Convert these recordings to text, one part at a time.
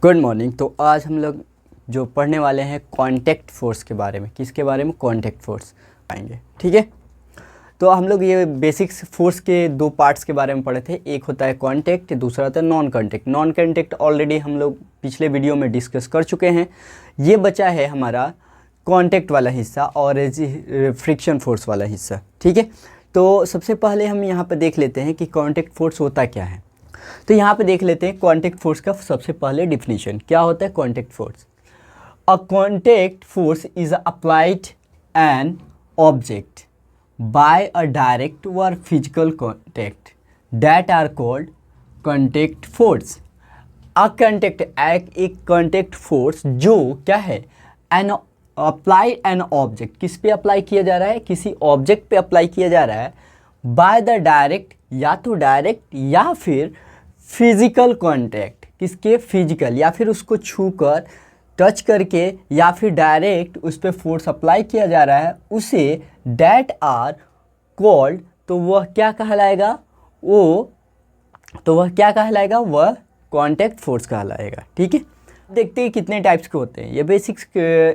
Good morning. तो आज हम लोग जो पढ़ने वाले हैं कांटेक्ट फोर्स के बारे में। किसके बारे में? कांटेक्ट फोर्स आएंगे। ठीक है, तो हम लोग ये बेसिक्स फोर्स के दो पार्ट्स के बारे में पढ़े थे। एक होता है कांटेक्ट, दूसरा होता है non contact. Non contact already हम लोग पिछले वीडियो में डिस्कस कर चुके हैं। ये बचा है हमारा कांटेक्ट वाला हिस्सा और फ्रिक्शन फोर्स वाला हिस्सा। ठीक है, तो सबसे पहले हम यहाँ पर देख लेते हैं कि कांटेक्ट फोर्स होता क्या है। तो यहाँ पे देख लेते हैं कांटेक्ट फोर्स का सबसे पहले डिफिनीशन क्या होता है। Contact force, a contact force is applied an object by a direct or physical contact that are called contact force. एक कांटेक्ट फोर्स जो क्या है, एन अप्लाई एन ऑब्जेक्ट, किस पे अप्लाई किया जा रहा है? किसी ऑब्जेक्ट पे अप्लाई किया जा रहा है बाय द डायरेक्ट, या तो डायरेक्ट या फिर फिजिकल कांटेक्ट। किसके? फिजिकल, या फिर उसको छूकर टच करके या फिर डायरेक्ट उस पर फोर्स अप्लाई किया जा रहा है, उसे डैट आर कॉल्ड, तो वह क्या कहलाएगा? क्या कहलाएगा? वह कांटेक्ट फोर्स कहलाएगा। ठीक है, देखते हैं कितने टाइप्स के होते हैं। ये बेसिक्स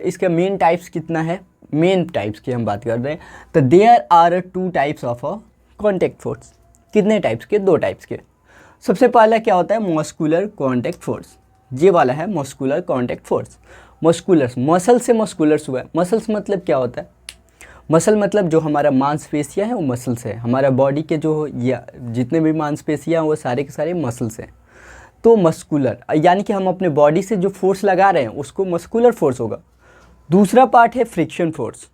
इसका मेन टाइप्स कितना है, मेन टाइप्स की हम बात कर रहे हैं। तो there are two types of a contact force. कितने टाइप्स के? दो टाइप्स के। सबसे पहला क्या होता है? Muscular contact force. ये वाला है muscular contact force. Muscular, muscle से मस्कुलर्स हुआ है। मसल्स मतलब क्या होता है? मसल मतलब जो हमारा मांसपेशियां हैं वो मसल्स है। हमारा बॉडी के जो जितने भी मांसपेशियां हैं वो सारे के सारे मसल्स हैं। तो मस्कुलर यानी कि हम अपने बॉडी से जो फोर्स लगा रहे हैं उसको मस्कुलर फोर्स होगा। दूसरा पार्ट है फ्रिक्शन फोर्स।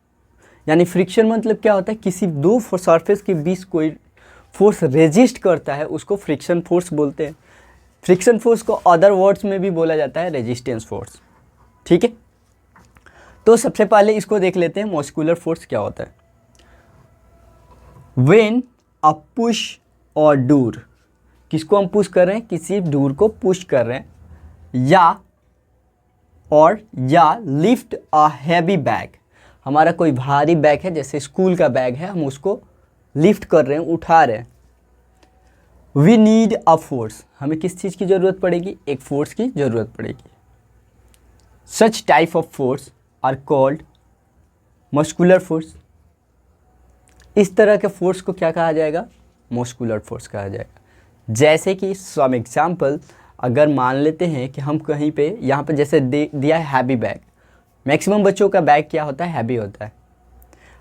यानी फ्रिक्शन मतलब क्या होता है? किसी दो सरफेस के बीच कोई फोर्स रेजिस्ट करता है, उसको फ्रिक्शन फोर्स बोलते हैं। फ्रिक्शन फोर्स को अदर वर्ड्स में भी बोला जाता है रेजिस्टेंस फोर्स। ठीक है, तो सबसे पहले इसको देख लेते हैं मस्कुलर फोर्स क्या होता है। व्हेन अ पुश और डूर, किसको हम पुश कर रहे हैं? किसी डूर को पुश कर रहे हैं। या लिफ्ट अ हैवी बैग, हमारा कोई भारी बैग है, जैसे स्कूल का बैग है, हम उसको लिफ्ट कर रहे हैं, उठा रहे हैं। वी नीड अ फोर्स, हमें किस चीज़ की ज़रूरत पड़ेगी? एक फोर्स की ज़रूरत पड़ेगी। Such type of force are called muscular force. इस तरह के फोर्स को क्या कहा जाएगा? मस्कुलर फोर्स कहा जाएगा। जैसे कि सम एग्जाम्पल, अगर मान लेते हैं कि हम कहीं पे यहाँ पे जैसे दिया है हैवी बैग। मैक्सिमम बच्चों का बैग क्या होता है? हैवी होता है।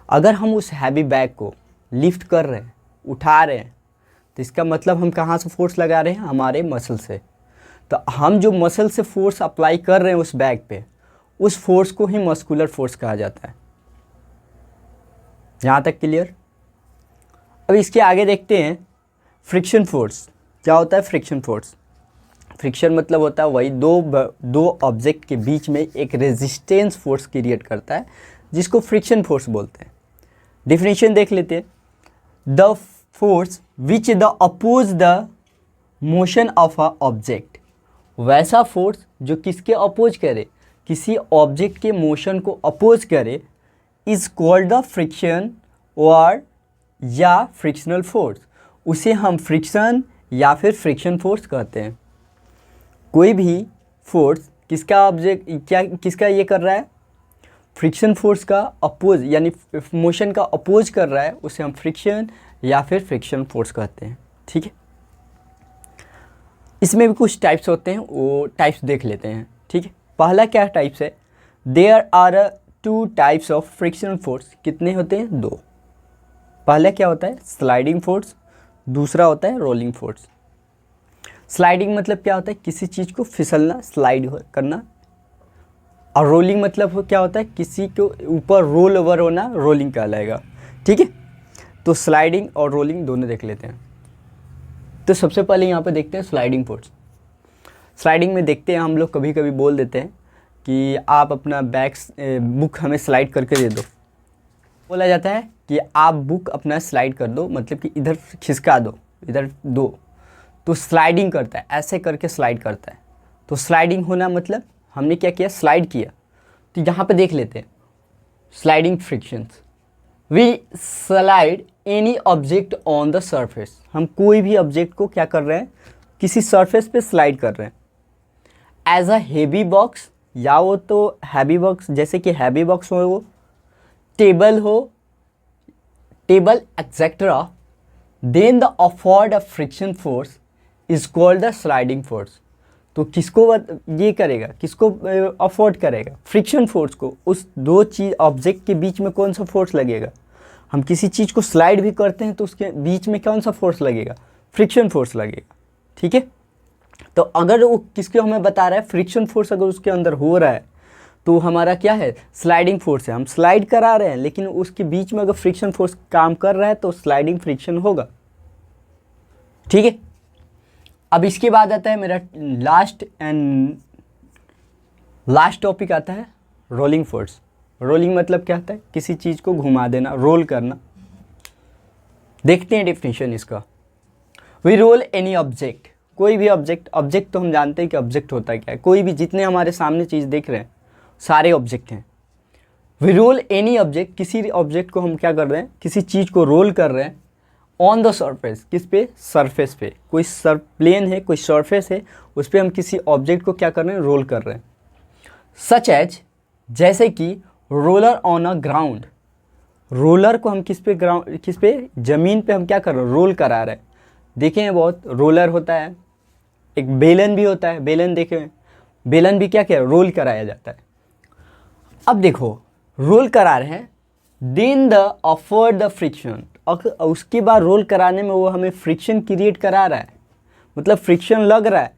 अगर हम उस हैवी बैग को लिफ्ट कर रहे हैं, उठा रहे हैं, तो इसका मतलब हम कहाँ से फोर्स लगा रहे हैं? हमारे मसल से। तो हम जो मसल से फोर्स अप्लाई कर रहे हैं उस बैग पे, उस फोर्स को ही मस्कुलर फोर्स कहा जाता है। यहाँ तक क्लियर? अब इसके आगे देखते हैं फ्रिक्शन फोर्स। क्या होता है फ्रिक्शन फोर्स? फ्रिक्शन मतलब होता है वही दो ऑब्जेक्ट के बीच में एक रेजिस्टेंस फोर्स क्रिएट करता है, जिसको फ्रिक्शन फोर्स बोलते हैं। डिफिनीशन देख लेते हैं। The force which the oppose the motion of a object, वैसा फोर्स जो किसके अपोज करे? किसी ऑब्जेक्ट के मोशन को अपोज करे, इज कॉल्ड द फ्रिक्शन और या फ्रिक्शनल फोर्स। उसे हम फ्रिक्शन या फिर फ्रिक्शन फोर्स कहते हैं। कोई भी फोर्स किसका ऑब्जेक्ट किसका ये कर रहा है? फ्रिक्शन फोर्स का अपोज, यानी मोशन का अपोज कर रहा है, उसे हम फ्रिक्शन या फिर फ्रिक्शन फोर्स कहते हैं। ठीक है, इसमें भी कुछ टाइप्स होते हैं, वो टाइप्स देख लेते हैं। ठीक है, पहला क्या टाइप्स है? There are two types of friction force. कितने होते हैं? दो। पहला क्या होता है? स्लाइडिंग फोर्स, दूसरा होता है रोलिंग फोर्स। स्लाइडिंग मतलब क्या होता है? किसी चीज़ को फिसलना, स्लाइड करना। और रोलिंग मतलब क्या होता है? किसी को ऊपर रोल ओवर होना, रोलिंग कहलाएगा। ठीक है, तो स्लाइडिंग और रोलिंग दोनों देख लेते हैं। तो सबसे पहले यहाँ पे देखते हैं स्लाइडिंग फोर्स। स्लाइडिंग में देखते हैं हम लोग कभी कभी बोल देते हैं कि आप अपना बुक हमें स्लाइड करके दे दो। बोला जाता है कि आप बुक अपना स्लाइड कर दो, मतलब कि इधर खिसका दो, इधर दो। तो स्लाइडिंग करता है, ऐसे करके स्लाइड करता है। तो स्लाइडिंग होना मतलब हमने क्या किया? स्लाइड किया। तो यहाँ पे देख लेते हैं sliding frictions. We slide any object on the surface, हम कोई भी ऑब्जेक्ट को क्या कर रहे हैं? किसी सरफेस पे स्लाइड कर रहे हैं। एज अ हेवी बॉक्स, या वो तो हैवी बॉक्स जैसे कि हैवी बॉक्स हो, वो table etcetera, then the afford of friction force is called the sliding force. तो किसको ये करेगा, किसको अफोर्ड करेगा, फ्रिक्शन फोर्स को। उस दो चीज़ ऑब्जेक्ट के बीच में कौन सा फोर्स लगेगा, हम किसी चीज़ को स्लाइड भी करते हैं तो उसके बीच में कौन सा फोर्स लगेगा, फ्रिक्शन फोर्स लगेगा। ठीक है, तो अगर वो किसको हमें बता रहा है, फ्रिक्शन फोर्स अगर उसके अंदर हो रहा है तो हमारा क्या है, स्लाइडिंग फोर्स है। हम स्लाइड करा रहे हैं लेकिन उसके बीच में अगर फ्रिक्शन फोर्स काम कर रहा है तो स्लाइडिंग फ्रिक्शन होगा। ठीक है, अब इसके बाद आता है मेरा लास्ट टॉपिक आता है रोलिंग फोर्स। रोलिंग मतलब क्या होता है, किसी चीज़ को घुमा देना, रोल करना। देखते हैं डेफिनेशन इसका। वी रोल एनी ऑब्जेक्ट, कोई भी ऑब्जेक्ट तो हम जानते हैं कि ऑब्जेक्ट होता है क्या है, कोई भी, जितने हमारे सामने चीज़ देख रहे हैं सारे ऑब्जेक्ट हैं। वी रोल एनी ऑब्जेक्ट, किसी ऑब्जेक्ट को हम क्या कर रहे हैं, किसी चीज़ को रोल कर रहे हैं ऑन द सरफेस, किस पे, सरफेस पे। कोई प्लेन है, कोई सरफेस है, उस पर हम किसी ऑब्जेक्ट को क्या कर रहे हैं, रोल कर रहे हैं। सच एज, जैसे कि roller on a ground, roller को हम किस पे, ज़मीन पे हम क्या कर रहे हैं, रोल करा रहे हैं। देखे हैं बहुत, रोलर होता है, एक बेलन भी होता है, बेलन देखे हैं, बेलन भी क्या रोल कराया जाता है। अब देखो, रोल करा रहे हैं, then the afford the friction, उसके बाद रोल कराने में वो हमें फ्रिक्शन क्रिएट करा रहा है, मतलब फ्रिक्शन लग रहा है,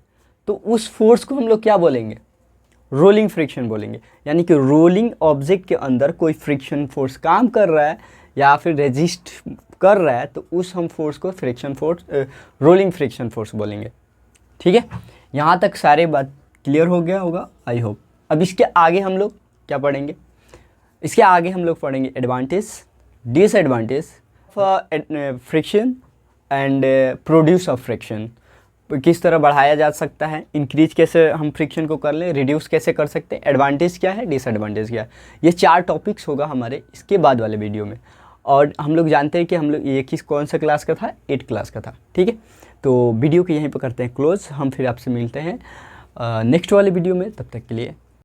तो उस फोर्स को हम लोग क्या बोलेंगे, रोलिंग फ्रिक्शन बोलेंगे। यानी कि रोलिंग ऑब्जेक्ट के अंदर कोई फ्रिक्शन फोर्स काम कर रहा है या फिर रेजिस्ट कर रहा है, तो उस हम फोर्स को friction force, rolling friction force बोलेंगे। ठीक है, यहाँ तक सारे बात क्लियर हो गया होगा, आई होप। अब इसके आगे हम लोग क्या पढ़ेंगे, इसके आगे हम लोग पढ़ेंगे advantage, disadvantage friction and produce of friction. किस तरह बढ़ाया जा सकता है, इंक्रीज कैसे हम फ्रिक्शन को कर लें, रिड्यूस कैसे कर सकते हैं, एडवांटेज क्या है, डिसएडवांटेज क्या है। ये 4 टॉपिक्स होगा हमारे इसके बाद वाले वीडियो में। और हम लोग जानते हैं कि हम लोग ये कौन सा क्लास का था, 8 क्लास का था। ठीक है, तो वीडियो को यहीं पर करते हैं क्लोज, हम फिर आपसे मिलते हैं नेक्स्ट वाले वीडियो में। तब तक के लिए